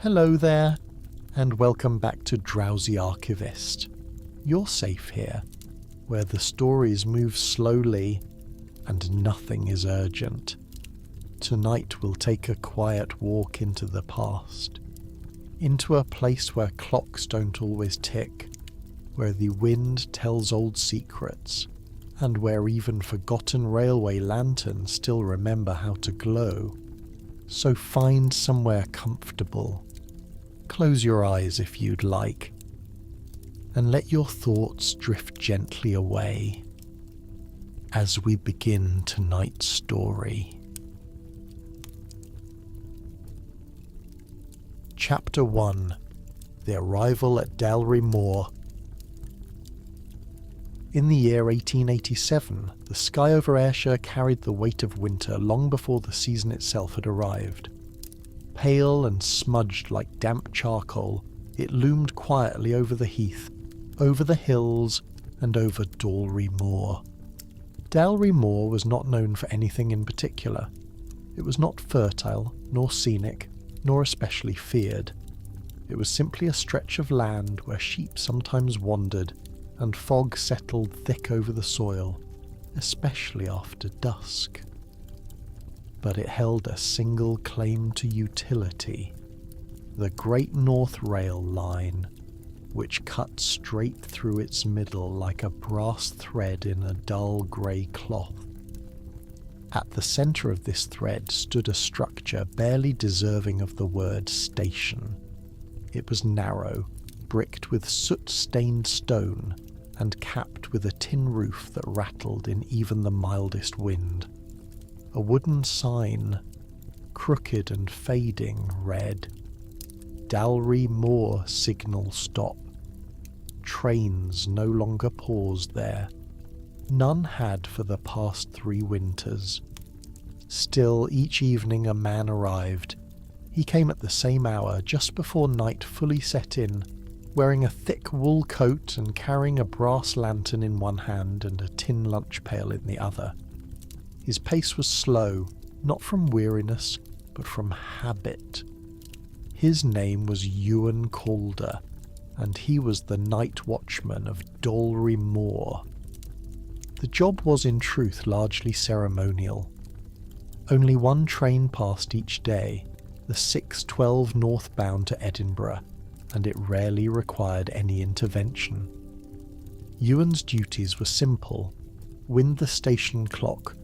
Hello there, and welcome back to Drowsy Archivist. You're safe here, where the stories move slowly and nothing is urgent. Tonight we'll take a quiet walk into the past, into a place where clocks don't always tick, where the wind tells old secrets, and where even forgotten railway lanterns still remember how to glow. So find somewhere comfortable. Close your eyes if you'd like, and let your thoughts drift gently away as we begin tonight's story. Chapter 1: The Arrival at Dalry Moor. In the year 1887, the sky over Ayrshire carried the weight of winter long before the season itself had arrived. Pale and smudged like damp charcoal, it loomed quietly over the heath, over the hills, and over Dalry Moor. Dalry Moor was not known for anything in particular. It was not fertile, nor scenic, nor especially feared. It was simply a stretch of land where sheep sometimes wandered, and fog settled thick over the soil, especially after dusk. But it held a single claim to utility: the Great North Rail line, which cut straight through its middle like a brass thread in a dull grey cloth. At the centre of this thread stood a structure barely deserving of the word station. It was narrow, bricked with soot-stained stone, and capped with a tin roof that rattled in even the mildest wind. A wooden sign, crooked and fading, read, "Dalry Moor Signal Stop." Trains no longer paused there. None had for the past 3 winters. Still, each evening a man arrived. He came at the same hour, just before night fully set in, wearing a thick wool coat and carrying a brass lantern in one hand and a tin lunch pail in the other. His pace was slow, not from weariness, but from habit. His name was Ewan Calder, and he was the night watchman of Dalry Moor. The job was in truth largely ceremonial. Only one train passed each day, the 6:12 northbound to Edinburgh, and it rarely required any intervention. Ewan's duties were simple: wind the station clock,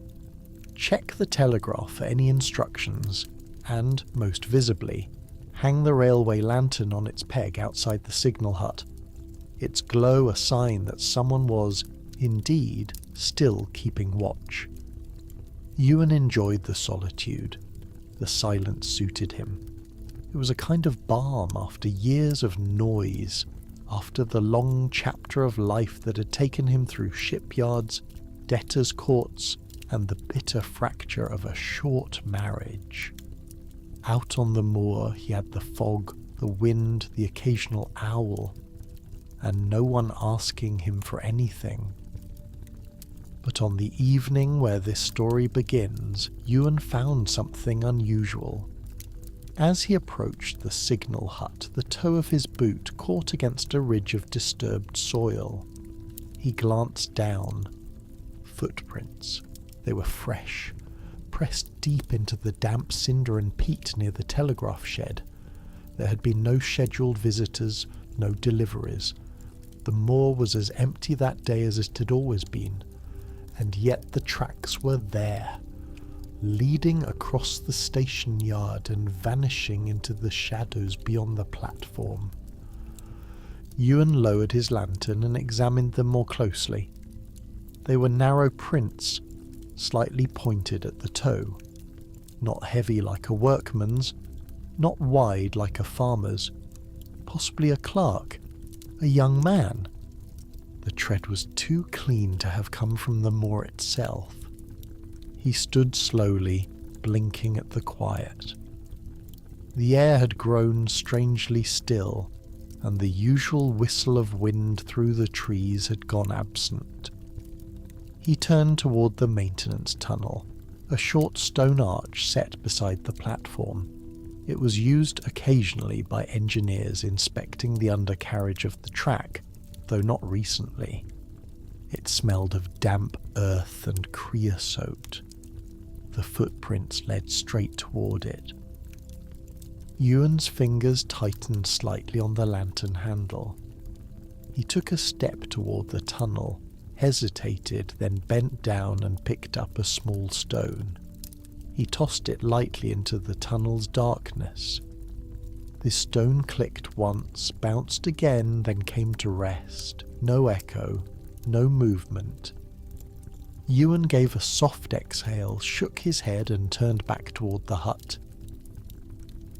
check the telegraph for any instructions, and, most visibly, hang the railway lantern on its peg outside the signal hut, its glow a sign that someone was, indeed, still keeping watch. Ewan enjoyed the solitude. The silence suited him. It was a kind of balm after years of noise, after the long chapter of life that had taken him through shipyards, debtors' courts, and the bitter fracture of a short marriage. Out on the moor he had the fog, the wind, the occasional owl, and no one asking him for anything. But on the evening where this story begins, Ewan found something unusual. As he approached the signal hut, the toe of his boot caught against a ridge of disturbed soil. He glanced down. Footprints. They were fresh, pressed deep into the damp cinder and peat near the telegraph shed. There had been no scheduled visitors, no deliveries. The moor was as empty that day as it had always been, and yet the tracks were there, leading across the station yard and vanishing into the shadows beyond the platform. Ewan lowered his lantern and examined them more closely. They were narrow prints, slightly pointed at the toe, not heavy like a workman's, not wide like a farmer's, possibly a clerk, a young man. The tread was too clean to have come from the moor itself. He stood slowly, blinking at the quiet. The air had grown strangely still, and the usual whistle of wind through the trees had gone absent. He turned toward the maintenance tunnel, a short stone arch set beside the platform. It was used occasionally by engineers inspecting the undercarriage of the track, though not recently. It smelled of damp earth and creosote. The footprints led straight toward it. Ewan's fingers tightened slightly on the lantern handle. He took a step toward the tunnel, hesitated, then bent down and picked up a small stone. He tossed it lightly into the tunnel's darkness. The stone clicked once, bounced again, then came to rest. No echo, no movement. Ewan gave a soft exhale, shook his head and turned back toward the hut.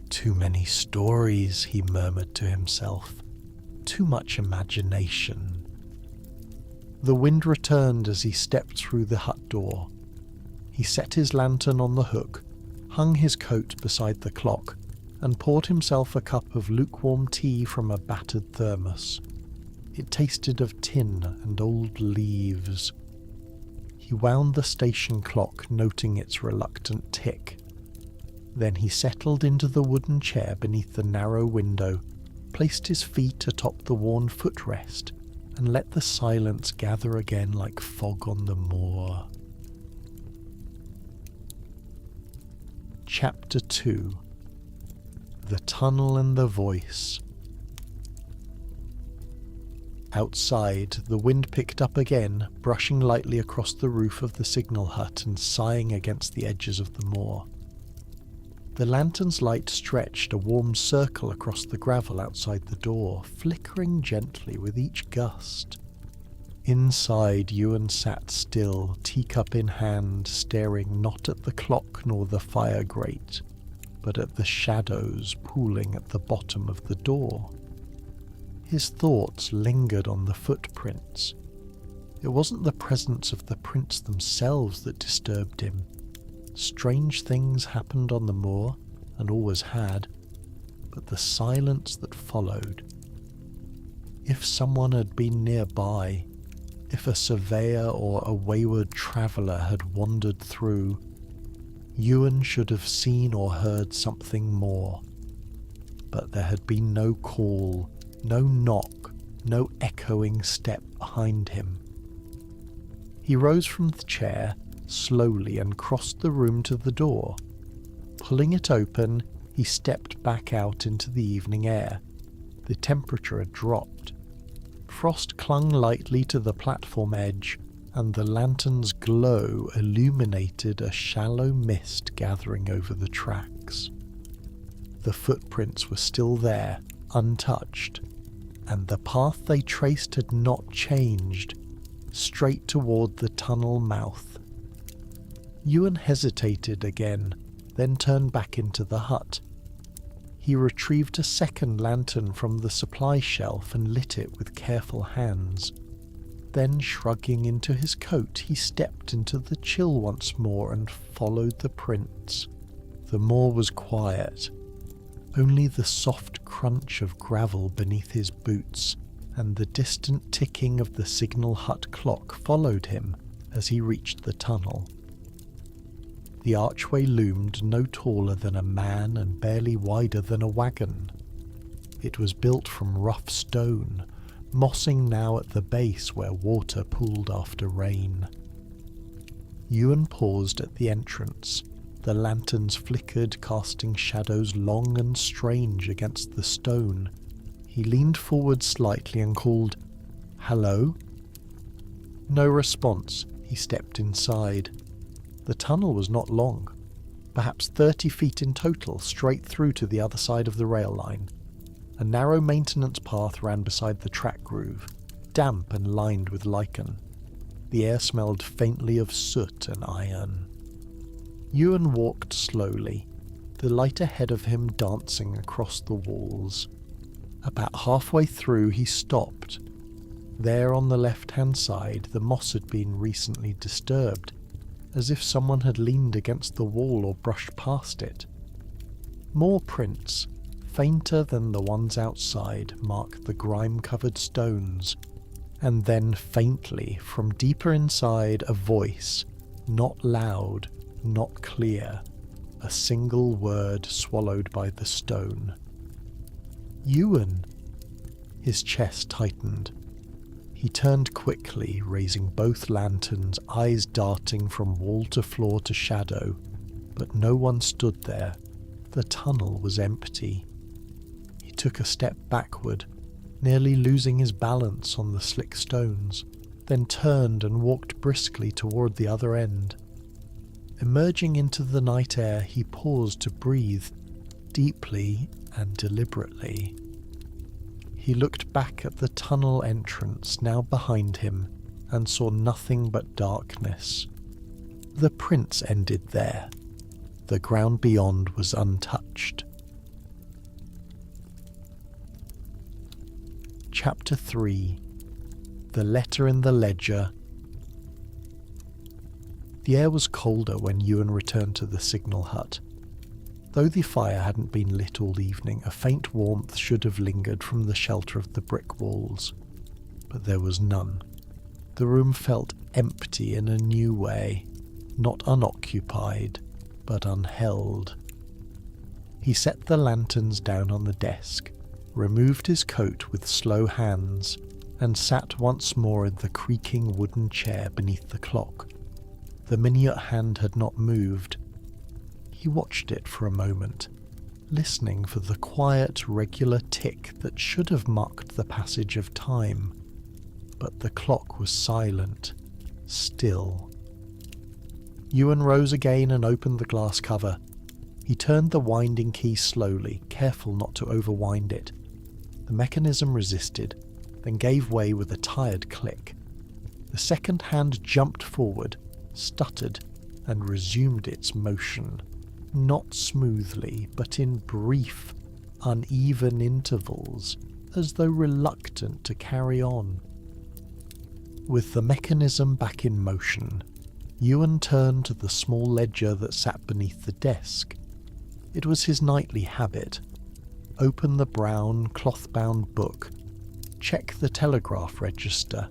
"Too many stories," he murmured to himself. "Too much imagination." The wind returned as he stepped through the hut door. He set his lantern on the hook, hung his coat beside the clock, and poured himself a cup of lukewarm tea from a battered thermos. It tasted of tin and old leaves. He wound the station clock, noting its reluctant tick. Then he settled into the wooden chair beneath the narrow window, placed his feet atop the worn footrest, and let the silence gather again like fog on the moor. Chapter 2. The Tunnel and the Voice. Outside, the wind picked up again, brushing lightly across the roof of the signal hut and sighing against the edges of the moor. The lantern's light stretched a warm circle across the gravel outside the door, flickering gently with each gust. Inside, Ewan sat still, teacup in hand, staring not at the clock nor the fire grate, but at the shadows pooling at the bottom of the door. His thoughts lingered on the footprints. It wasn't the presence of the prints themselves that disturbed him. Strange things happened on the moor, and always had, but the silence that followed. If someone had been nearby, if a surveyor or a wayward traveller had wandered through, Ewan should have seen or heard something more. But there had been no call, no knock, no echoing step behind him. He rose from the chair slowly and crossed the room to the door. Pulling it open, he stepped back out into the evening air. The temperature had dropped. Frost clung lightly to the platform edge, and the lantern's glow illuminated a shallow mist gathering over the tracks. The footprints were still there, untouched, and the path they traced had not changed, straight toward the tunnel mouth. Ewan hesitated again, then turned back into the hut. He retrieved a second lantern from the supply shelf and lit it with careful hands. Then, shrugging into his coat, he stepped into the chill once more and followed the prints. The moor was quiet. Only the soft crunch of gravel beneath his boots and the distant ticking of the signal hut clock followed him as he reached the tunnel. The archway loomed no taller than a man and barely wider than a wagon. It was built from rough stone, mossing now at the base where water pooled after rain. Ewan paused at the entrance. The lanterns flickered, casting shadows long and strange against the stone. He leaned forward slightly and called, "Hello?" No response. He stepped inside. The tunnel was not long, perhaps 30 feet in total, straight through to the other side of the rail line. A narrow maintenance path ran beside the track groove, damp and lined with lichen. The air smelled faintly of soot and iron. Ewan walked slowly, the light ahead of him dancing across the walls. About halfway through he stopped. There on the left-hand side the moss had been recently disturbed, as if someone had leaned against the wall or brushed past it. More prints, fainter than the ones outside, marked the grime-covered stones, and then faintly, from deeper inside, a voice, not loud, not clear, a single word swallowed by the stone. "Ewan!" His chest tightened. He turned quickly, raising both lanterns, eyes darting from wall to floor to shadow, but no one stood there. The tunnel was empty. He took a step backward, nearly losing his balance on the slick stones, then turned and walked briskly toward the other end. Emerging into the night air, he paused to breathe, deeply and deliberately. He looked back at the tunnel entrance now behind him and saw nothing but darkness. The prints ended there. The ground beyond was untouched. Chapter 3. The Letter in the Ledger. The air was colder when Ewan returned to the signal hut. Though the fire hadn't been lit all evening, a faint warmth should have lingered from the shelter of the brick walls. But there was none. The room felt empty in a new way, not unoccupied, but unheld. He set the lanterns down on the desk, removed his coat with slow hands, and sat once more in the creaking wooden chair beneath the clock. The minute hand had not moved. He watched it for a moment, listening for the quiet, regular tick that should have marked the passage of time. But the clock was silent, still. Ewan rose again and opened the glass cover. He turned the winding key slowly, careful not to overwind it. The mechanism resisted, then gave way with a tired click. The second hand jumped forward, stuttered, and resumed its motion. Not smoothly, but in brief, uneven intervals, as though reluctant to carry on. With the mechanism back in motion, Ewan turned to the small ledger that sat beneath the desk. It was his nightly habit. Open the brown, cloth-bound book, check the telegraph register,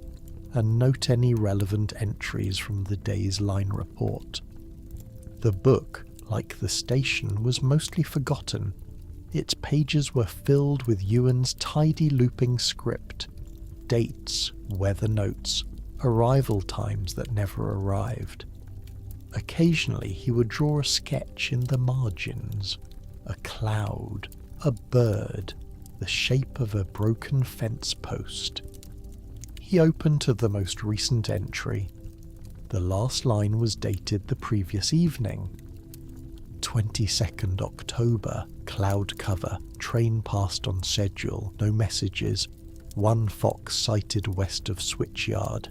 and note any relevant entries from the day's line report. The book, like the station, was mostly forgotten. Its pages were filled with Ewan's tidy looping script, dates, weather notes, arrival times that never arrived. Occasionally he would draw a sketch in the margins, a cloud, a bird, the shape of a broken fence post. He opened to the most recent entry. The last line was dated the previous evening. 22nd October, cloud cover, train passed on schedule, no messages, one fox sighted west of Switchyard.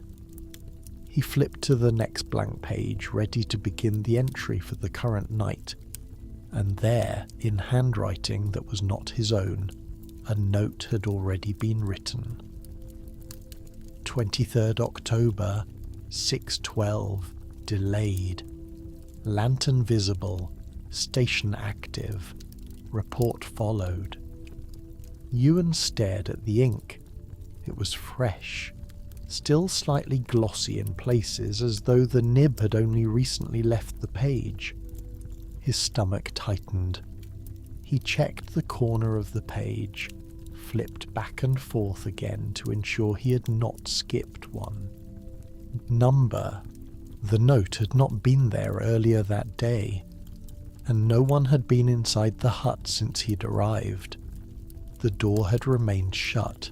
He flipped to the next blank page, ready to begin the entry for the current night, and there, in handwriting that was not his own, a note had already been written. 23rd October, 6:12, delayed. Lantern visible, station active, report followed. Ewan stared at the ink. It was fresh, still slightly glossy in places, as though the nib had only recently left the page. His stomach tightened. He checked the corner of the page, flipped back and forth again to ensure he had not skipped one. Number. The note had not been there earlier that day, and no one had been inside the hut since he'd arrived. The door had remained shut.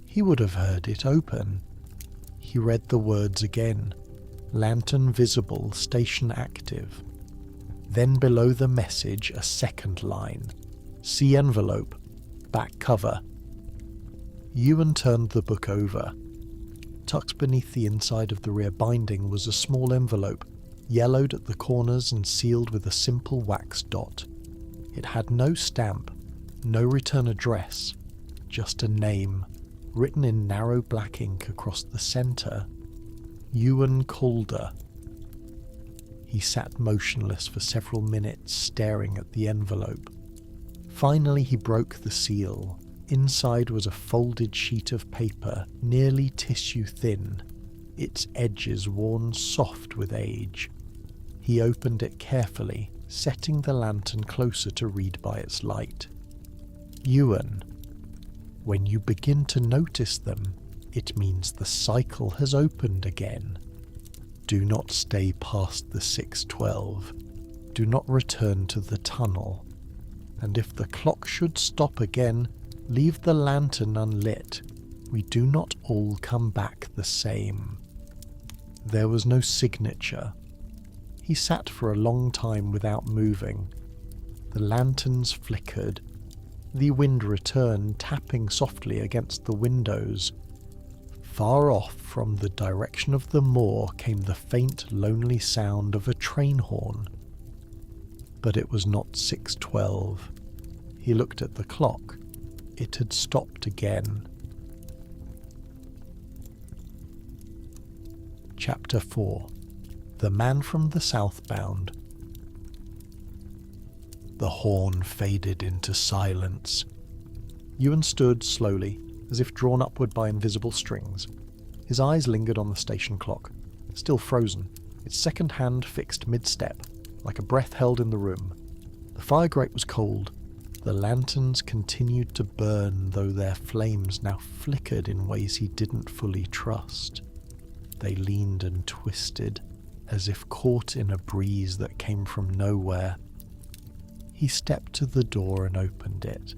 He would have heard it open. He read the words again. Lantern visible, station active. Then below the message, a second line. See envelope, back cover. Ewan turned the book over. Tucked beneath the inside of the rear binding was a small envelope, yellowed at the corners and sealed with a simple wax dot. It had no stamp, no return address, just a name, written in narrow black ink across the centre. Ewan Calder. He sat motionless for several minutes, staring at the envelope. Finally he broke the seal. Inside was a folded sheet of paper, nearly tissue thin, its edges worn soft with age. He opened it carefully, setting the lantern closer to read by its light. Ewan, when you begin to notice them, it means the cycle has opened again. Do not stay past the 6:12. Do not return to the tunnel. And if the clock should stop again, leave the lantern unlit. We do not all come back the same. There was no signature. He sat for a long time without moving. The lanterns flickered. The wind returned, tapping softly against the windows. Far off from the direction of the moor came the faint, lonely sound of a train horn. But it was not 6:12. He looked at the clock. It had stopped again. Chapter 4. The Man from the Southbound. The horn faded into silence. Ewan stood slowly, as if drawn upward by invisible strings. His eyes lingered on the station clock, still frozen, its second hand fixed mid-step, like a breath held in the room. The fire grate was cold. The lanterns continued to burn, though their flames now flickered in ways he didn't fully trust. They leaned and twisted, as if caught in a breeze that came from nowhere. He stepped to the door and opened it.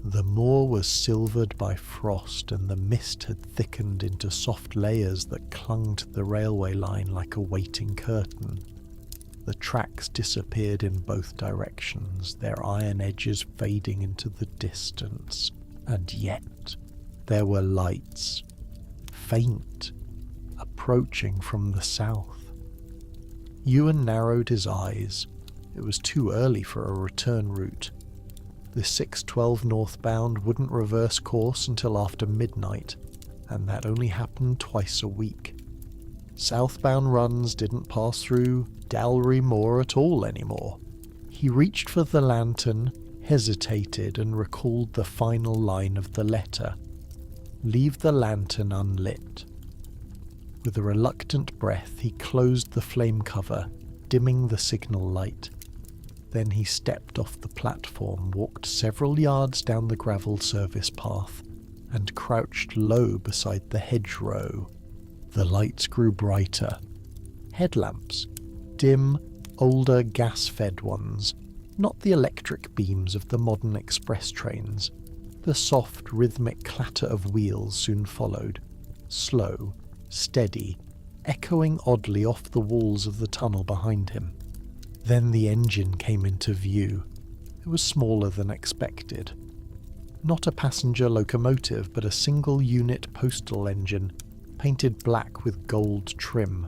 The moor was silvered by frost, and the mist had thickened into soft layers that clung to the railway line like a waiting curtain. The tracks disappeared in both directions, their iron edges fading into the distance. And yet, there were lights, faint, approaching from the south. Ewan narrowed his eyes. It was too early for a return route. The 6:12 northbound wouldn't reverse course until after midnight, and that only happened twice a week. Southbound runs didn't pass through Dalry Moor at all anymore. He reached for the lantern, hesitated, and recalled the final line of the letter. Leave the lantern unlit. With a reluctant breath, he closed the flame cover, dimming the signal light. Then he stepped off the platform, walked several yards down the gravel service path, and crouched low beside the hedgerow. The lights grew brighter. Headlamps. Dim, older gas-fed ones. Not the electric beams of the modern express trains. The soft, rhythmic clatter of wheels soon followed. Slow, steady, echoing oddly off the walls of the tunnel behind him. Then the engine came into view. It was smaller than expected. Not a passenger locomotive, but a single-unit postal engine, painted black with gold trim.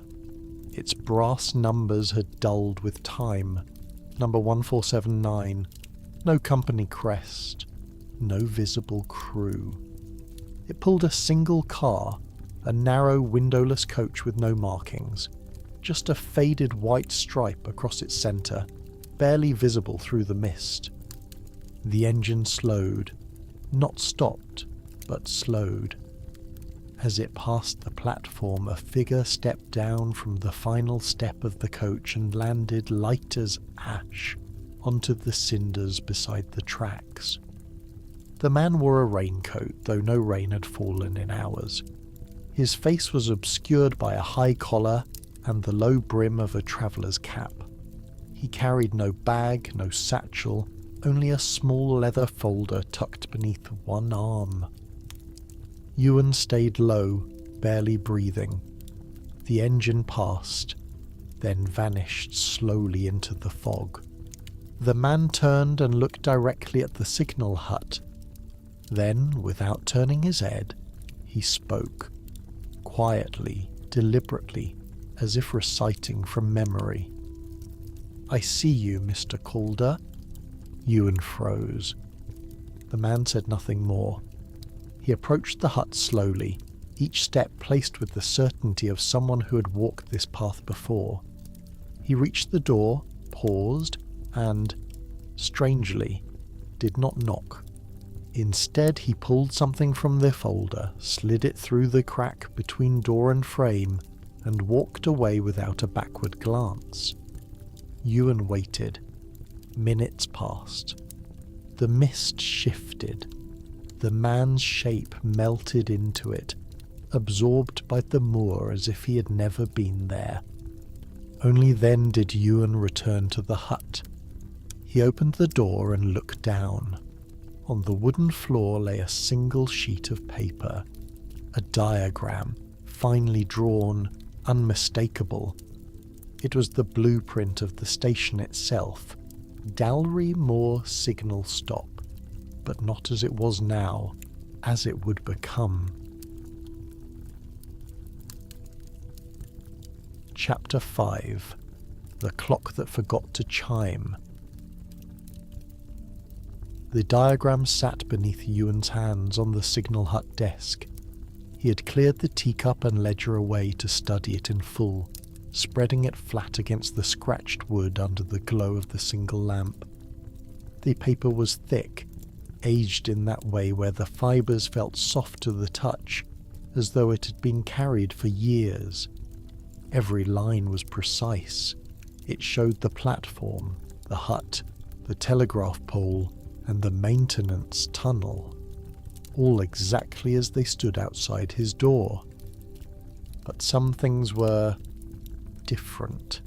Its brass numbers had dulled with time. Number 1479. No company crest. No visible crew. It pulled a single car, a narrow windowless coach with no markings. Just a faded white stripe across its centre, barely visible through the mist. The engine slowed. Not stopped, but slowed. As it passed the platform, a figure stepped down from the final step of the coach and landed light as ash onto the cinders beside the tracks. The man wore a raincoat, though no rain had fallen in hours. His face was obscured by a high collar and the low brim of a traveller's cap. He carried no bag, no satchel, only a small leather folder tucked beneath one arm. Ewan stayed low, barely breathing. The engine passed, then vanished slowly into the fog. The man turned and looked directly at the signal hut. Then, without turning his head, he spoke. Quietly, deliberately, as if reciting from memory. "I see you, Mr. Calder." Ewan froze. The man said nothing more. He approached the hut slowly, each step placed with the certainty of someone who had walked this path before. He reached the door, paused, and, strangely, did not knock. Instead, he pulled something from the folder, slid it through the crack between door and frame, and walked away without a backward glance. Ewan waited. Minutes passed. The mist shifted. The man's shape melted into it, absorbed by the moor as if he had never been there. Only then did Ewan return to the hut. He opened the door and looked down. On the wooden floor lay a single sheet of paper, a diagram, finely drawn, unmistakable. It was the blueprint of the station itself, Dalry Moor signal stop, but not as it was now, as it would become. Chapter 5. The Clock That Forgot to Chime. The diagram sat beneath Ewan's hands on the signal hut desk. He had cleared the teacup and ledger away to study it in full, spreading it flat against the scratched wood under the glow of the single lamp. The paper was thick, aged in that way where the fibres felt soft to the touch, as though it had been carried for years. Every line was precise. It showed the platform, the hut, the telegraph pole, and the maintenance tunnel, all exactly as they stood outside his door. But some things were different.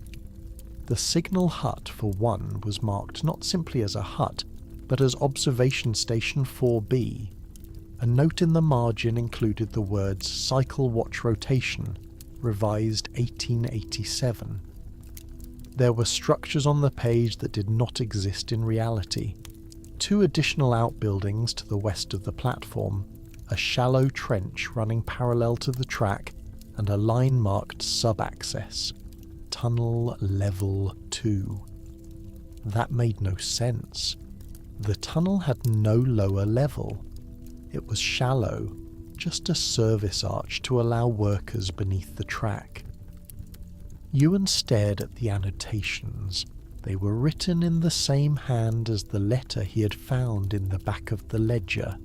The signal hut, for one, was marked not simply as a hut, but as Observation Station 4B. A note in the margin included the words Cycle Watch Rotation, revised 1887. There were structures on the page that did not exist in reality. 2 additional outbuildings to the west of the platform, a shallow trench running parallel to the track, and a line marked sub-access, Tunnel Level 2. That made no sense. The tunnel had no lower level. It was shallow, just a service arch to allow workers beneath the track. Ewan stared at the annotations. They were written in the same hand as the letter he had found in the back of the ledger.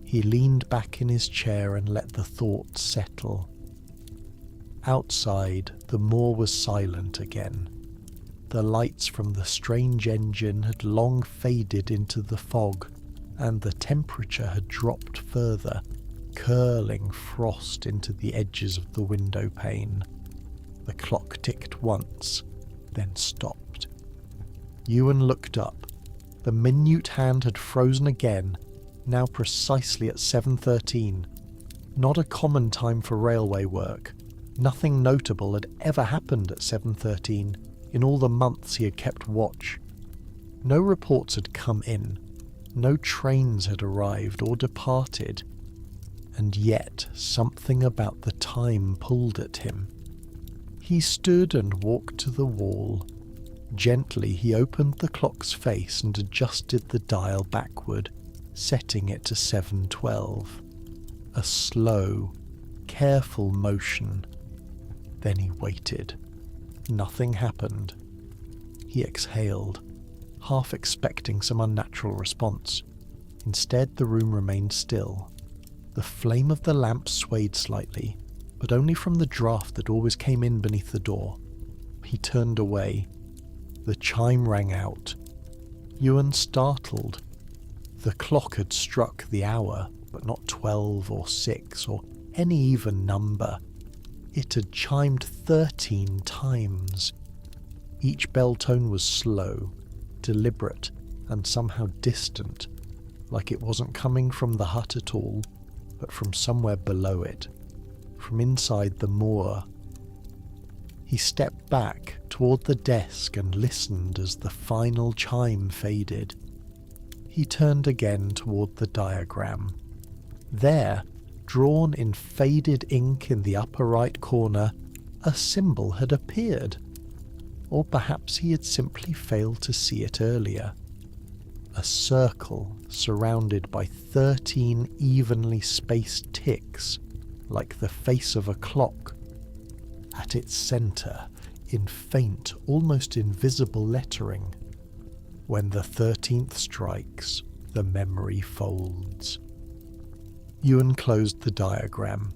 He leaned back in his chair and let the thoughts settle. Outside, the moor was silent again. The lights from the strange engine had long faded into the fog, and the temperature had dropped further, curling frost into the edges of the window pane. The clock ticked once, then stopped. Ewan looked up. The minute hand had frozen again, now precisely at 7:13. Not a common time for railway work. Nothing notable had ever happened at 7:13 in all the months he had kept watch. No reports had come in. No trains had arrived or departed. And yet something about the time pulled at him. He stood and walked to the wall. Gently he opened the clock's face and adjusted the dial backward, setting it to 7:12. A slow, careful motion. Then he waited. Nothing happened. He exhaled, half expecting some unnatural response. Instead, the room remained still. The flame of the lamp swayed slightly, but only from the draught that always came in beneath the door. He turned away. The chime rang out. Ewan startled. The clock had struck the hour, but not 12 or 6 or any even number. It had chimed 13 times. Each bell tone was slow, deliberate, and somehow distant, like it wasn't coming from the hut at all, but from somewhere below it, from inside the moor. He stepped back toward the desk and listened as the final chime faded. He turned again toward the diagram. There, drawn in faded ink in the upper right corner, a symbol had appeared. Or perhaps he had simply failed to see it earlier. A circle surrounded by 13 evenly spaced ticks, like the face of a clock. At its centre, in faint, almost invisible lettering, "When the 13th strikes, the memory folds." Ewan closed the diagram.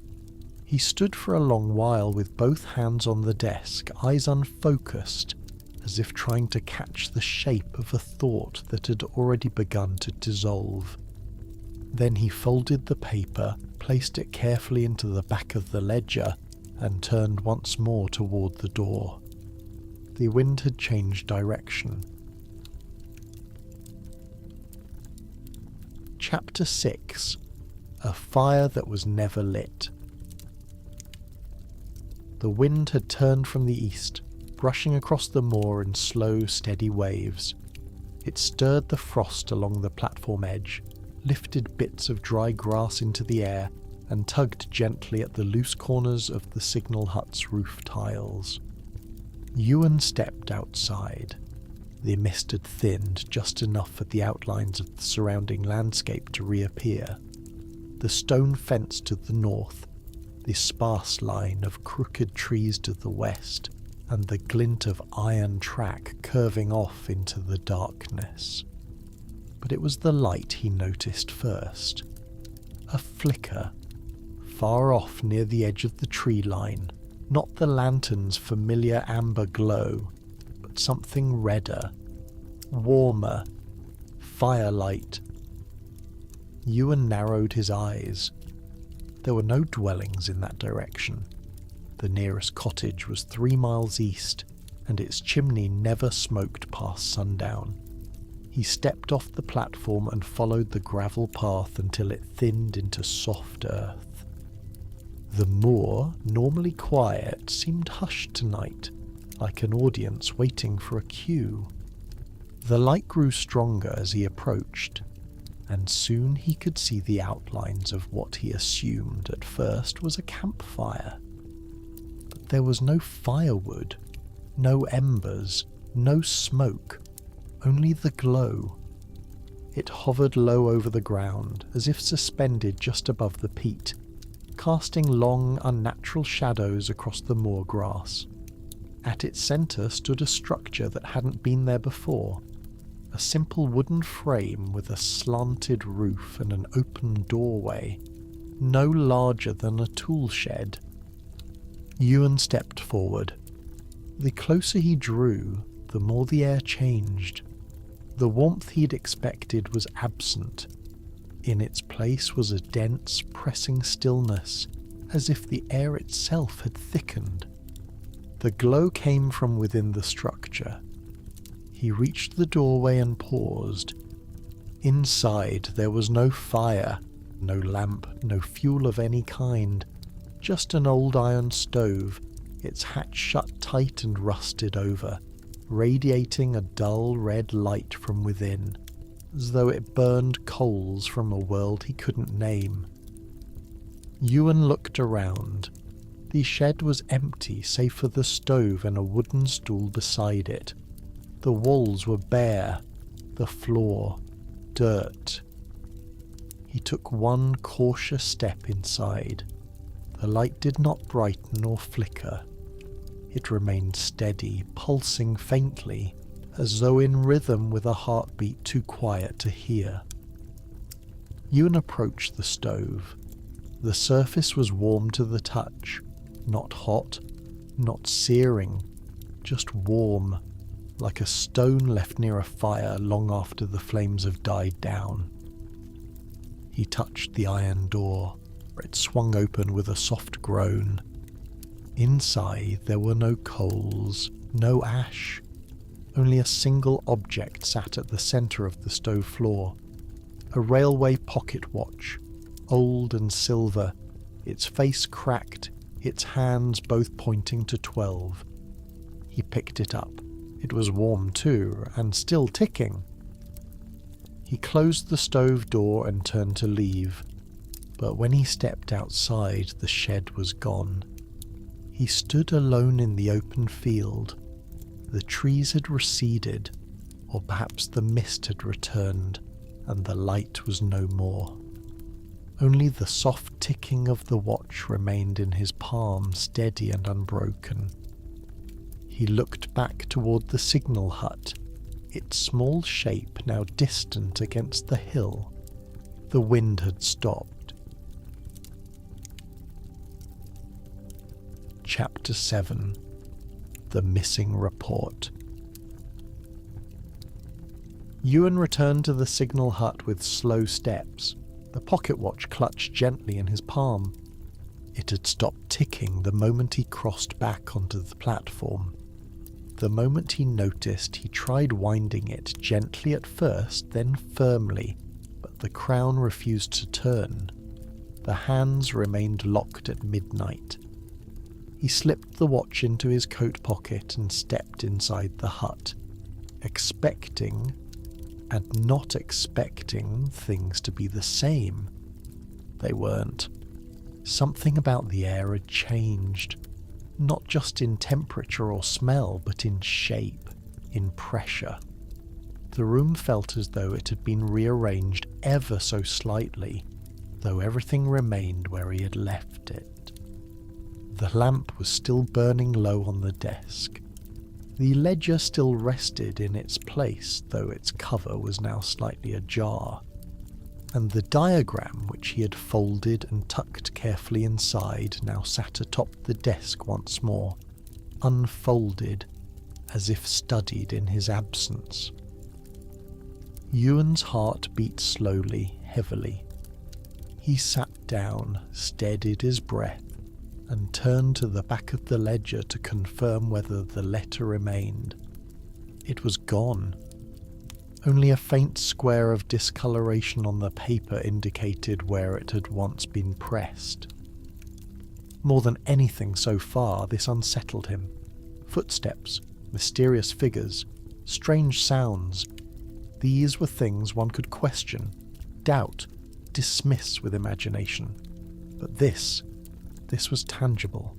He stood for a long while with both hands on the desk, eyes unfocused, as if trying to catch the shape of a thought that had already begun to dissolve. Then he folded the paper, placed it carefully into the back of the ledger, and turned once more toward the door. The wind had changed direction. Chapter 6. A Fire That Was Never Lit. The wind had turned from the east, brushing across the moor in slow, steady waves. It stirred the frost along the platform edge, lifted bits of dry grass into the air, and tugged gently at the loose corners of the signal hut's roof tiles. Ewan stepped outside. The mist had thinned just enough for the outlines of the surrounding landscape to reappear. The stone fence to the north, the sparse line of crooked trees to the west, and the glint of iron track curving off into the darkness. But it was the light he noticed first. A flicker, far off near the edge of the tree line, not the lantern's familiar amber glow, but something redder, warmer, firelight. Ewan narrowed his eyes. There were no dwellings in that direction. The nearest cottage was 3 miles east, and its chimney never smoked past sundown. He stepped off the platform and followed the gravel path until it thinned into soft earth. The moor, normally quiet, seemed hushed tonight, like an audience waiting for a cue. The light grew stronger as he approached, and soon he could see the outlines of what he assumed at first was a campfire. But there was no firewood, no embers, no smoke, only the glow. It hovered low over the ground, as if suspended just above the peat, casting long, unnatural shadows across the moor grass. At its centre stood a structure that hadn't been there before, a simple wooden frame with a slanted roof and an open doorway, no larger than a tool shed. Ewan stepped forward. The closer he drew, the more the air changed. The warmth he'd expected was absent. In its place was a dense, pressing stillness, as if the air itself had thickened. The glow came from within the structure. He reached the doorway and paused. Inside there was no fire, no lamp, no fuel of any kind, just an old iron stove, its hatch shut tight and rusted over, radiating a dull red light from within, as though it burned coals from a world he couldn't name. Ewan looked around. The shed was empty save for the stove and a wooden stool beside it. The walls were bare, the floor dirt. He took one cautious step inside. The light did not brighten or flicker. It remained steady, pulsing faintly, as though in rhythm with a heartbeat too quiet to hear. Ewan approached the stove. The surface was warm to the touch, not hot, not searing, just warm, like a stone left near a fire long after the flames have died down. He touched the iron door. It swung open with a soft groan. Inside there were no coals, no ash. Only a single object sat at the centre of the stove floor. A railway pocket watch, old and silver, its face cracked, its hands both pointing to 12. He picked it up. It was warm too, and still ticking. He closed the stove door and turned to leave, but when he stepped outside, the shed was gone. He stood alone in the open field. The trees had receded, or perhaps the mist had returned, and the light was no more. Only the soft ticking of the watch remained in his palm, steady and unbroken. He looked back toward the signal hut, its small shape now distant against the hill. The wind had stopped. Chapter 7. The Missing Report. Ewan returned to the signal hut with slow steps, the pocket watch clutched gently in his palm. It had stopped ticking the moment he crossed back onto the platform. The moment he noticed, he tried winding it gently at first, then firmly, but the crown refused to turn. The hands remained locked at midnight. He slipped the watch into his coat pocket and stepped inside the hut, expecting and not expecting things to be the same. They weren't. Something about the air had changed, not just in temperature or smell, but in shape, in pressure. The room felt as though it had been rearranged ever so slightly, though everything remained where he had left it. The lamp was still burning low on the desk. The ledger still rested in its place, though its cover was now slightly ajar, and the diagram, which he had folded and tucked carefully inside, now sat atop the desk once more, unfolded, as if studied in his absence. Ewan's heart beat slowly, heavily. He sat down, steadied his breath, and turned to the back of the ledger to confirm whether the letter remained. It was gone. Only a faint square of discoloration on the paper indicated where it had once been pressed. More than anything so far, this unsettled him. Footsteps, mysterious figures, strange sounds. These were things one could question, doubt, dismiss with imagination. But this was tangible.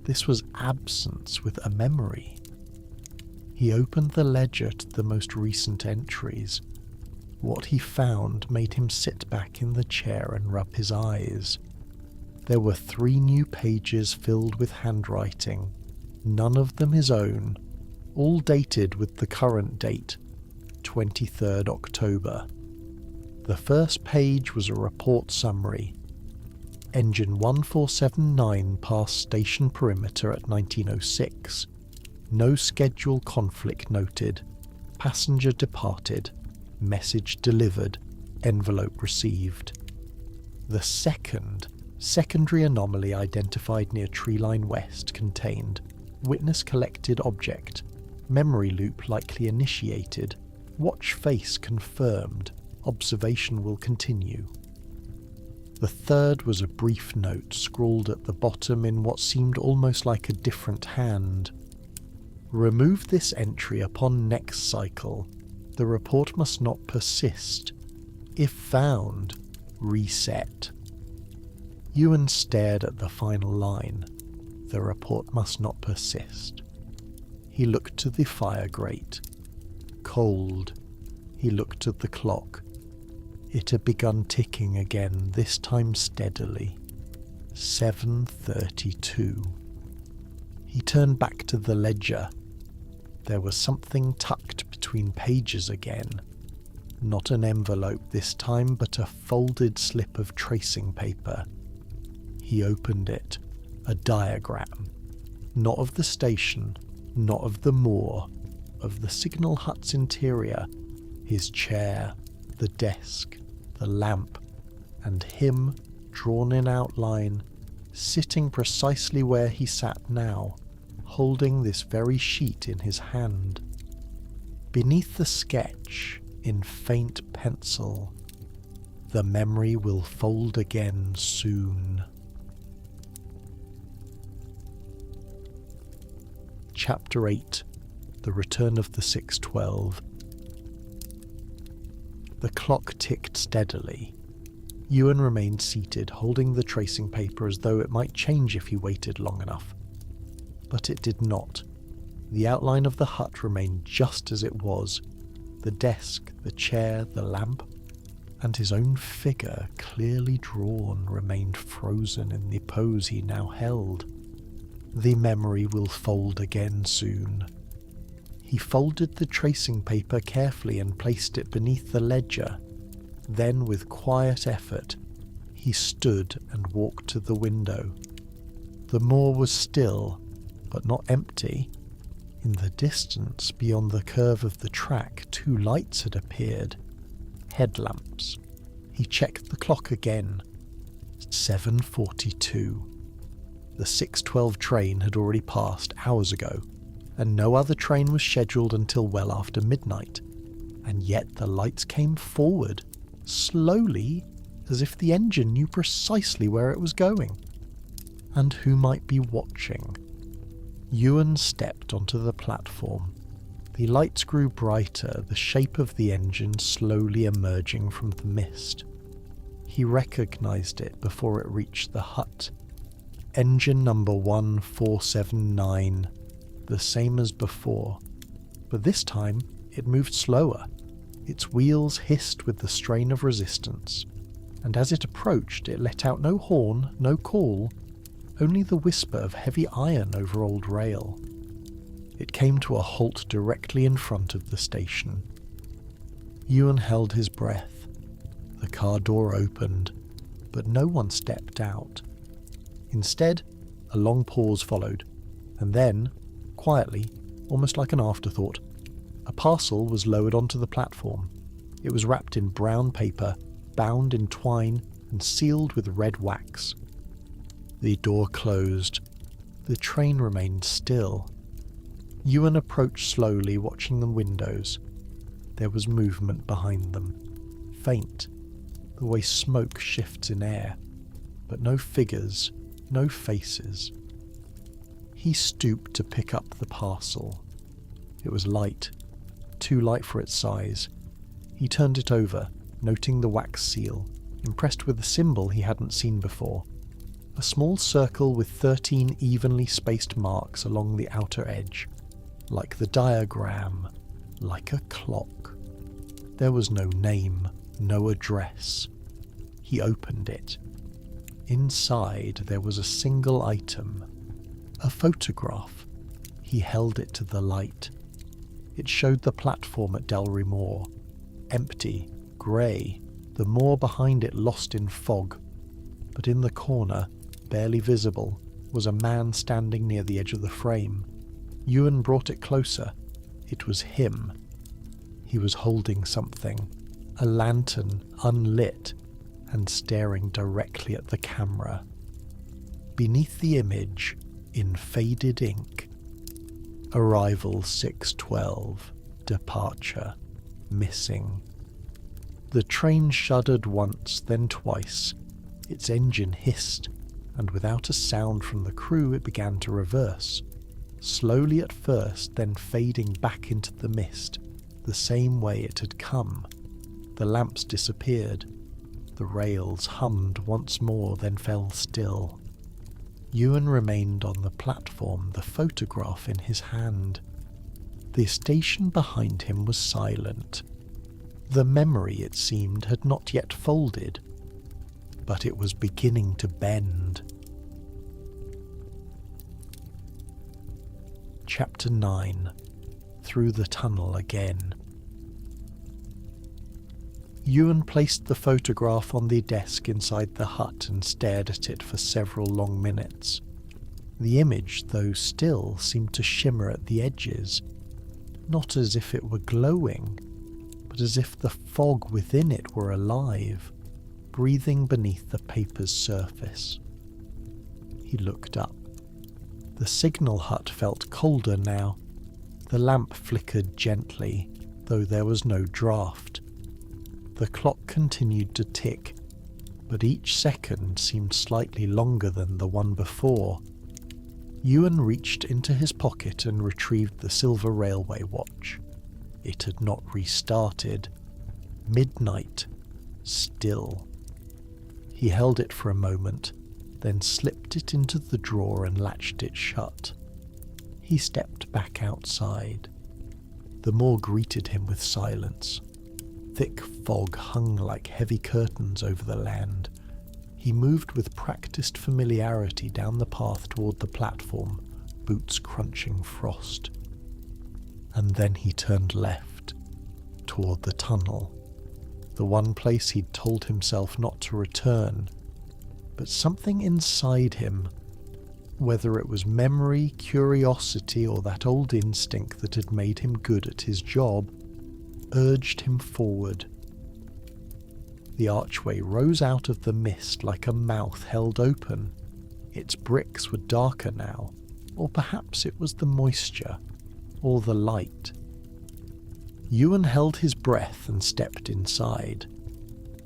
This was absence with a memory. He opened the ledger to the most recent entries. What he found made him sit back in the chair and rub his eyes. There were 3 new pages filled with handwriting, none of them his own, all dated with the current date, 23rd October. The first page was a report summary. Engine 1479 passed station perimeter at 1906. No schedule conflict noted. Passenger departed. Message delivered. Envelope received. The secondary anomaly identified near Treeline West contained witness collected object. Memory loop likely initiated. Watch face confirmed. Observation will continue. The third was a brief note scrawled at the bottom in what seemed almost like a different hand. Remove this entry upon next cycle. The report must not persist. If found, reset. Ewan stared at the final line. The report must not persist. He looked to the fire grate. Cold. He looked at the clock. It had begun ticking again, this time steadily. 7:32. He turned back to the ledger. There was something tucked between pages again. Not an envelope this time, but a folded slip of tracing paper. He opened it. A diagram. Not of the station, not of the moor, of the signal hut's interior, his chair, the desk, the lamp, and him, drawn in outline, sitting precisely where he sat now, holding this very sheet in his hand. Beneath the sketch, in faint pencil, the memory will fold again soon. Chapter 8. The Return of the 612. The clock ticked steadily. Ewan remained seated, holding the tracing paper as though it might change if he waited long enough. But it did not. The outline of the hut remained just as it was. The desk, the chair, the lamp, and his own figure, clearly drawn, remained frozen in the pose he now held. The memory will fold again soon. He folded the tracing paper carefully and placed it beneath the ledger. Then, with quiet effort, he stood and walked to the window. The moor was still, but not empty. In the distance, beyond the curve of the track, 2 lights had appeared. Headlamps. He checked the clock again. 7:42. The 6:12 train had already passed hours ago, and no other train was scheduled until well after midnight. And yet the lights came forward, slowly, as if the engine knew precisely where it was going. And who might be watching? Ewan stepped onto the platform. The lights grew brighter, the shape of the engine slowly emerging from the mist. He recognized it before it reached the hut. Engine number 1479, the same as before, but this time it moved slower. Its wheels hissed with the strain of resistance, and as it approached it let out no horn, no call, only the whisper of heavy iron over old rail. It came to a halt directly in front of the station. Ewan held his breath. The car door opened, but no one stepped out. Instead, a long pause followed, and then, quietly, almost like an afterthought, a parcel was lowered onto the platform. It was wrapped in brown paper, bound in twine, and sealed with red wax. The door closed. The train remained still. Ewan approached slowly, watching the windows. There was movement behind them. Faint, the way smoke shifts in air, but no figures, no faces. He stooped to pick up the parcel. It was light, too light for its size. He turned it over, noting the wax seal, impressed with the symbol he hadn't seen before. A small circle with 13 evenly spaced marks along the outer edge, like the diagram, like a clock. There was no name, no address. He opened it. Inside there was a single item, a photograph. He held it to the light. It showed the platform at Dalry Moor, empty, grey, the moor behind it lost in fog. But in the corner, barely visible, was a man standing near the edge of the frame. Ewan brought it closer. It was him. He was holding something, a lantern, unlit, and staring directly at the camera. Beneath the image, in faded ink, arrival 6:12, departure, missing. The train shuddered once, then twice. Its engine hissed, and without a sound from the crew it began to reverse. Slowly at first, then fading back into the mist, the same way it had come. The lamps disappeared. The rails hummed once more, then fell still. Ewan remained on the platform, the photograph in his hand. The station behind him was silent. The memory, it seemed, had not yet folded, but it was beginning to bend. Chapter 9. Through the tunnel again. Ewan placed the photograph on the desk inside the hut and stared at it for several long minutes. The image, though still, seemed to shimmer at the edges, not as if it were glowing, but as if the fog within it were alive, breathing beneath the paper's surface. He looked up. The signal hut felt colder now. The lamp flickered gently, though there was no draught. The clock continued to tick, but each second seemed slightly longer than the one before. Ewan reached into his pocket and retrieved the silver railway watch. It had not restarted. Midnight. Still. He held it for a moment, then slipped it into the drawer and latched it shut. He stepped back outside. The moor greeted him with silence. Thick fog hung like heavy curtains over the land. He moved with practiced familiarity down the path toward the platform, boots crunching frost. And then he turned left, toward the tunnel, the one place he'd told himself not to return. But something inside him, Whether it was memory, curiosity, or that old instinct that had made him good at his job, urged him forward. The archway rose out of the mist like a mouth held open. Its bricks were darker now, or perhaps it was the moisture, or the light. Ewan held his breath and stepped inside.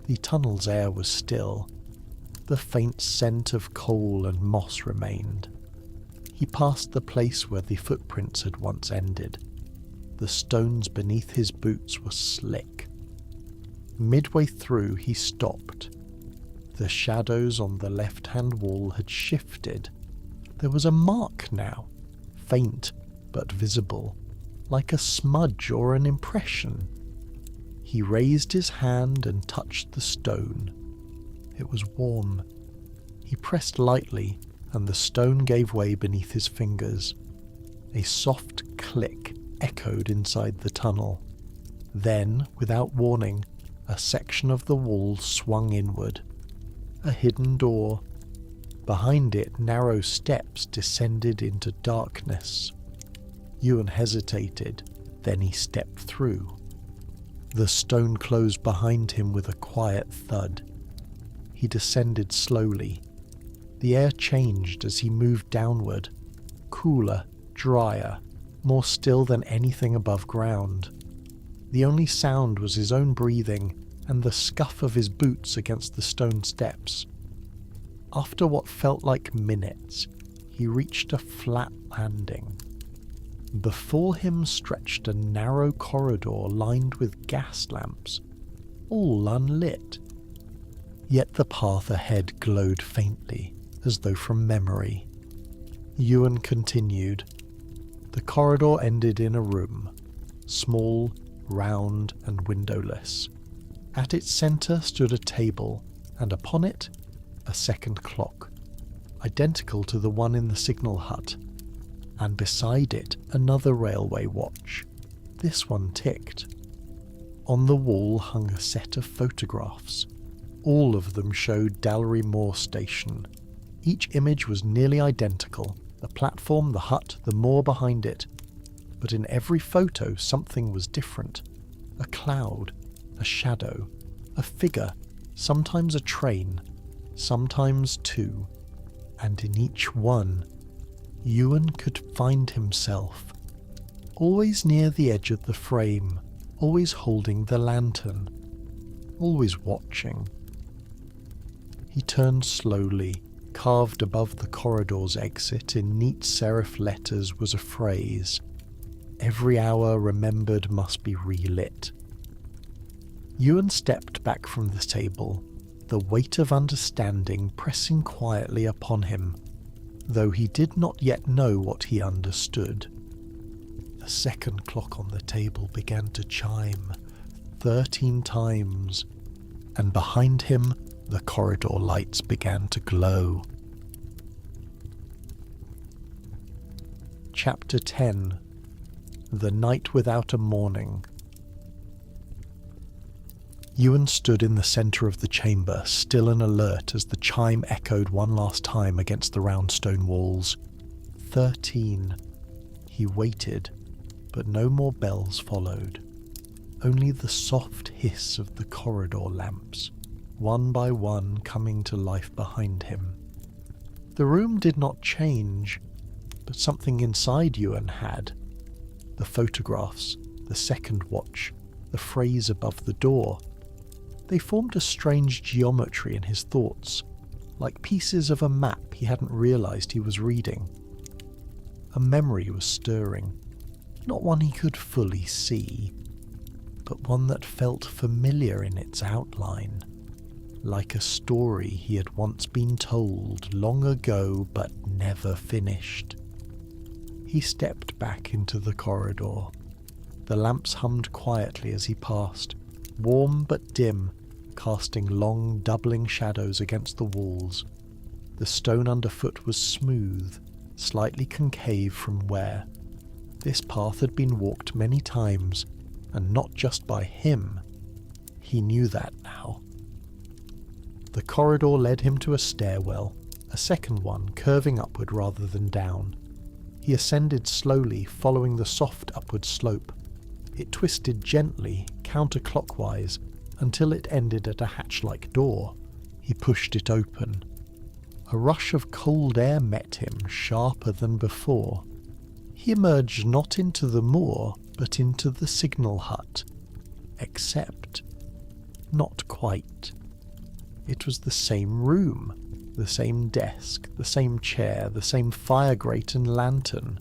The tunnel's air was still. The faint scent of coal and moss remained. He passed the place where the footprints had once ended. The stones beneath his boots were slick. Midway through he stopped. The shadows on the left-hand wall had shifted. There was a mark now, faint but visible, like a smudge or an impression. He raised his hand and touched the stone. It was warm. He pressed lightly, and the stone gave way beneath his fingers. A soft click echoed inside the tunnel. Then, without warning, a section of the wall swung inward. A hidden door. Behind it, narrow steps descended into darkness. Ewan hesitated, then he stepped through. The stone closed behind him with a quiet thud. He descended slowly. The air changed as he moved downward, cooler, drier, more still than anything above ground. The only sound was his own breathing and the scuff of his boots against the stone steps. After what felt like minutes, he reached a flat landing. Before him stretched a narrow corridor lined with gas lamps, all unlit. Yet the path ahead glowed faintly, as though from memory. Ewan continued. The corridor ended in a room, small, round, and windowless. At its centre stood a table, and upon it, a second clock, identical to the one in the signal hut, and beside it another railway watch. This one ticked. On the wall hung a set of photographs. All of them showed Dalry Moor station. Each image was nearly identical, the platform, the hut, the moor behind it. But in every photo something was different. A cloud, a shadow, a figure, sometimes a train, sometimes two. And in each one, Ewan could find himself, always near the edge of the frame, always holding the lantern, always watching. He turned slowly. Carved above the corridor's exit in neat serif letters was a phrase. Every hour remembered must be relit. Ewan stepped back from the table, the weight of understanding pressing quietly upon him, though he did not yet know what he understood. The second clock on the table began to chime 13 times, and behind him the corridor lights began to glow. Chapter 10. The Night Without a Morning. Ewan stood in the centre of the chamber, still and alert as the chime echoed one last time against the round stone walls. 13. He waited, but no more bells followed. Only the soft hiss of the corridor lamps, one by one coming to life behind him. The room did not change, but something inside Ewan had. The photographs, the second watch, the phrase above the door. They formed a strange geometry in his thoughts, like pieces of a map he hadn't realised he was reading. A memory was stirring, not one he could fully see, but one that felt familiar in its outline. Like a story he had once been told long ago but never finished. He stepped back into the corridor. The lamps hummed quietly as he passed, warm but dim, casting long, doubling shadows against the walls. The stone underfoot was smooth, slightly concave from wear. This path had been walked many times, and not just by him. He knew that now. The corridor led him to a stairwell a second one curving upward rather than down. He ascended slowly, following the soft upward slope. It twisted gently, counterclockwise, until it ended at a hatch-like door. He pushed it open. A rush of cold air met him, sharper than before. He emerged not into the moor, but into the signal hut. Except, not quite. It was the same room, the same desk, the same chair, the same fire grate and lantern,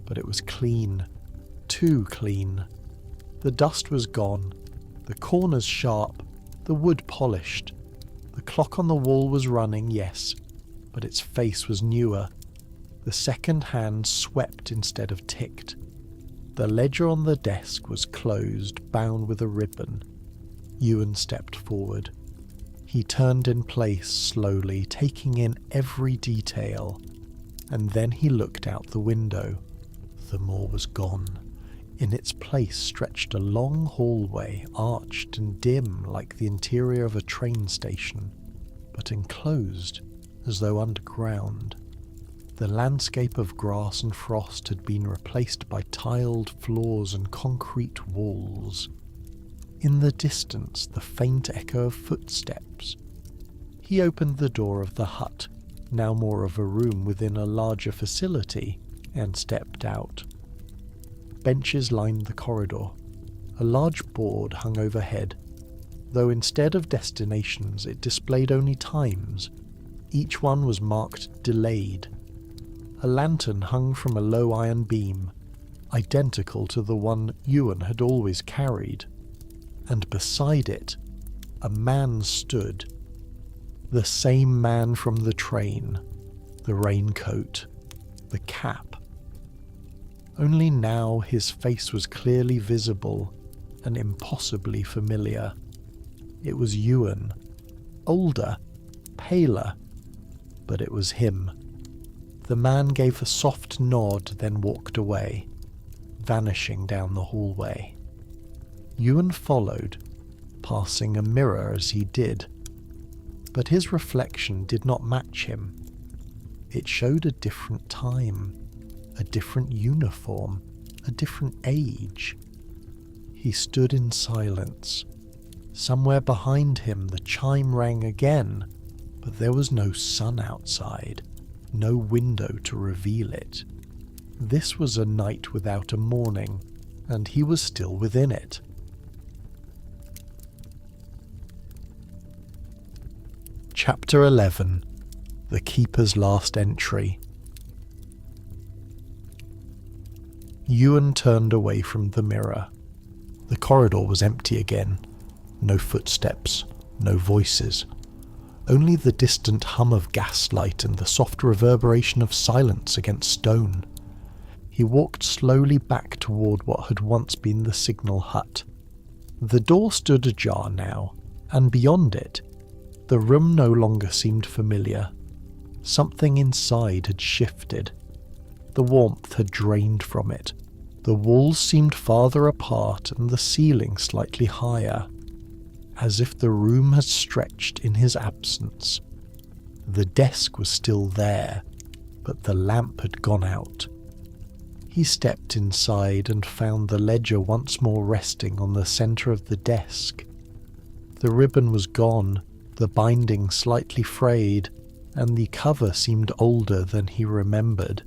but it was clean. Too clean. The dust was gone, the corners sharp, the wood polished. The clock on the wall was running, yes, but its face was newer. The second hand swept instead of ticked. The ledger on the desk was closed, bound with a ribbon. Ewan stepped forward. He turned in place slowly, taking in every detail, and then he looked out the window. The moor was gone. In its place stretched a long hallway, arched and dim like the interior of a train station, but enclosed as though underground. The landscape of grass and frost had been replaced by tiled floors and concrete walls. In the distance, the faint echo of footsteps. He opened the door of the hut, now more of a room within a larger facility, and stepped out. Benches lined the corridor. A large board hung overhead, though instead of destinations it displayed only times. Each one was marked delayed. A lantern hung from a low iron beam, identical to the one Ewan had always carried, and beside it a man stood. The same man from the train, the raincoat, the cap. Only now his face was clearly visible and impossibly familiar. It was Ewan, older, paler, but it was him. The man gave a soft nod, then walked away, vanishing down the hallway. Ewan followed, passing a mirror as he did, but his reflection did not match him. It showed a different time, a different uniform, a different age. He stood in silence. Somewhere behind him the chime rang again, but there was no sun outside, no window to reveal it. This was a night without a morning, and he was still within it. Chapter 11. The Keeper's Last Entry. Ewan turned away from the mirror. The corridor was empty again. No footsteps, no voices. Only the distant hum of gaslight and the soft reverberation of silence against stone. He walked slowly back toward what had once been the signal hut. The door stood ajar now, and beyond it, the room no longer seemed familiar. Something inside had shifted. The warmth had drained from it. The walls seemed farther apart and the ceiling slightly higher, as if the room had stretched in his absence. The desk was still there, but the lamp had gone out. He stepped inside and found the ledger once more resting on the centre of the desk. The ribbon was gone, the binding slightly frayed, and the cover seemed older than he remembered,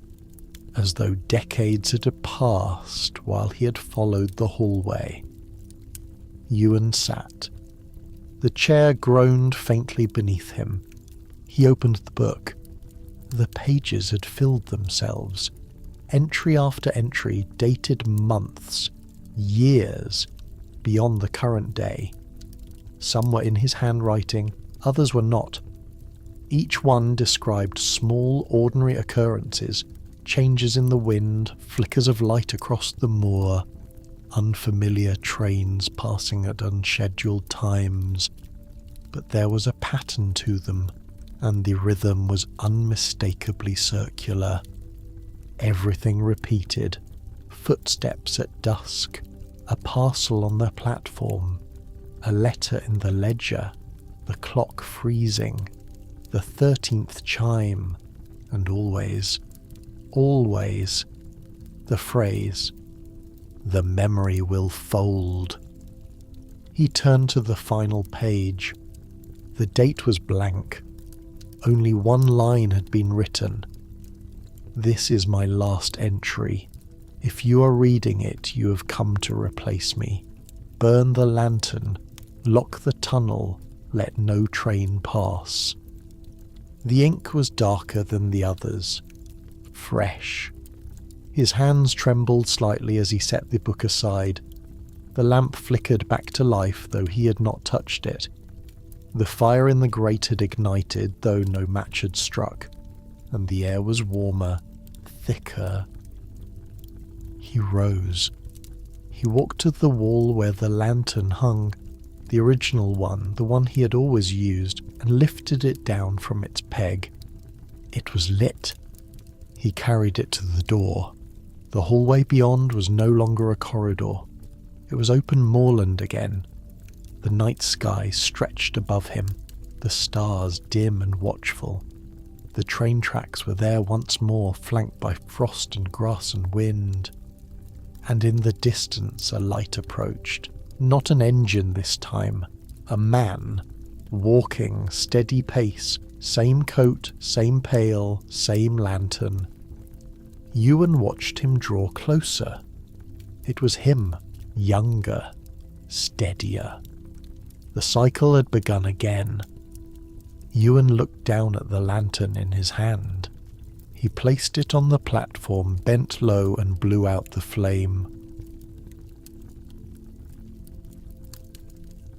as though decades had passed while he had followed the hallway. Ewan sat. The chair groaned faintly beneath him. He opened the book. The pages had filled themselves. Entry after entry dated months, years, beyond the current day. Some were in his handwriting, others were not. Each one described small, ordinary occurrences, changes in the wind, flickers of light across the moor, unfamiliar trains passing at unscheduled times. But there was a pattern to them, and the rhythm was unmistakably circular. Everything repeated. Footsteps at dusk, a parcel on the platform, a letter in the ledger, the clock freezing. the 13th chime, and always, always, the phrase, "The memory will fold." He turned to the final page. The date was blank. Only one line had been written. "This is my last entry. If you are reading it, you have come to replace me. Burn the lantern, lock the tunnel, let no train pass." The ink was darker than the others. Fresh. His hands trembled slightly as he set the book aside. The lamp flickered back to life, though he had not touched it. The fire in the grate had ignited, though no match had struck, and the air was warmer, thicker. He rose. He walked to the wall where the lantern hung, the original one, the one he had always used, and lifted it down from its peg. It was lit. He carried it to the door. The hallway beyond was no longer a corridor. It was open moorland again. The night sky stretched above him, the stars dim and watchful. The train tracks were there once more, flanked by frost and grass and wind. And in the distance a light approached. Not an engine this time. A man, walking, steady pace, same coat, same pail, same lantern. Ewan watched him draw closer. It was him, younger, steadier. The cycle had begun again. Ewan looked down at the lantern in his hand. He placed it on the platform, bent low, and blew out the flame.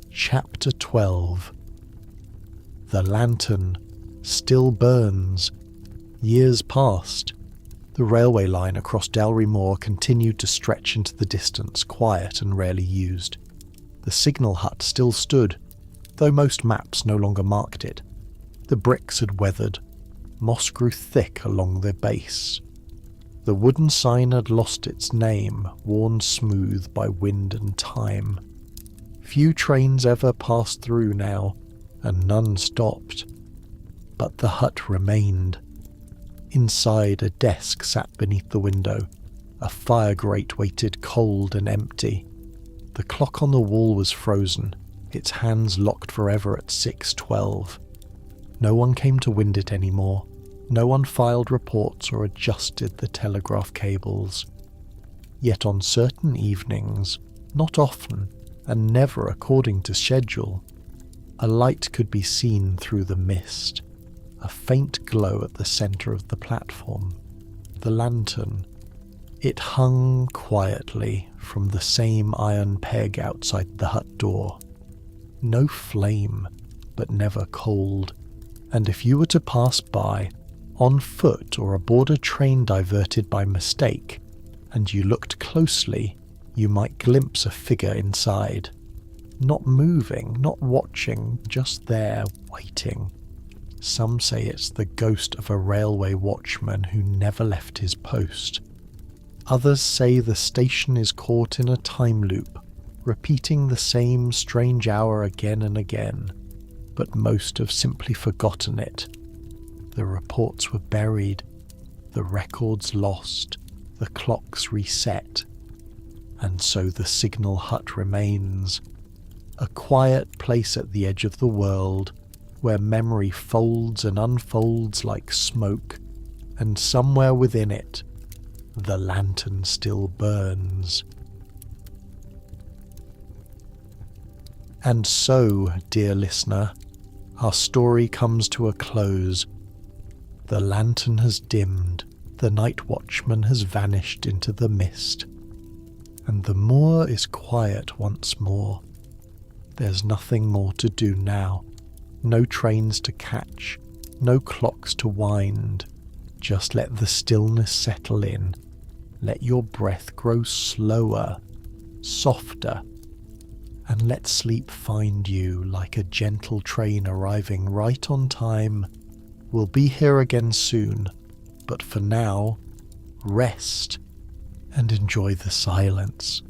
Chapter 12. The lantern still burns. Years passed. The railway line across Dalry Moor continued to stretch into the distance, quiet and rarely used. The signal hut still stood, though most maps no longer marked it. The bricks had weathered. Moss grew thick along their base. The wooden sign had lost its name, worn smooth by wind and time. Few trains ever passed through now, and none stopped. But the hut remained. Inside, a desk sat beneath the window. A fire grate waited cold and empty. The clock on the wall was frozen, its hands locked forever at 6:12. No one came to wind it anymore. No one filed reports or adjusted the telegraph cables. Yet on certain evenings, not often, and never according to schedule, a light could be seen through the mist, a faint glow at the centre of the platform. The lantern. It hung quietly from the same iron peg outside the hut door. No flame, but never cold, and if you were to pass by, on foot or aboard a train diverted by mistake, and you looked closely, you might glimpse a figure inside. Not moving, not watching, just there, waiting. Some say it's the ghost of a railway watchman who never left his post. Others say the station is caught in a time loop, repeating the same strange hour again and again, but most have simply forgotten it. The reports were buried, the records lost, the clocks reset, and so the signal hut remains, a quiet place at the edge of the world, where memory folds and unfolds like smoke, and somewhere within it, the lantern still burns. And so, dear listener, our story comes to a close. The lantern has dimmed, the night watchman has vanished into the mist, and the moor is quiet once more. There's nothing more to do now. No trains to catch, no clocks to wind. Just let the stillness settle in. Let your breath grow slower, softer, and let sleep find you like a gentle train arriving right on time. We'll be here again soon, but for now, rest and enjoy the silence.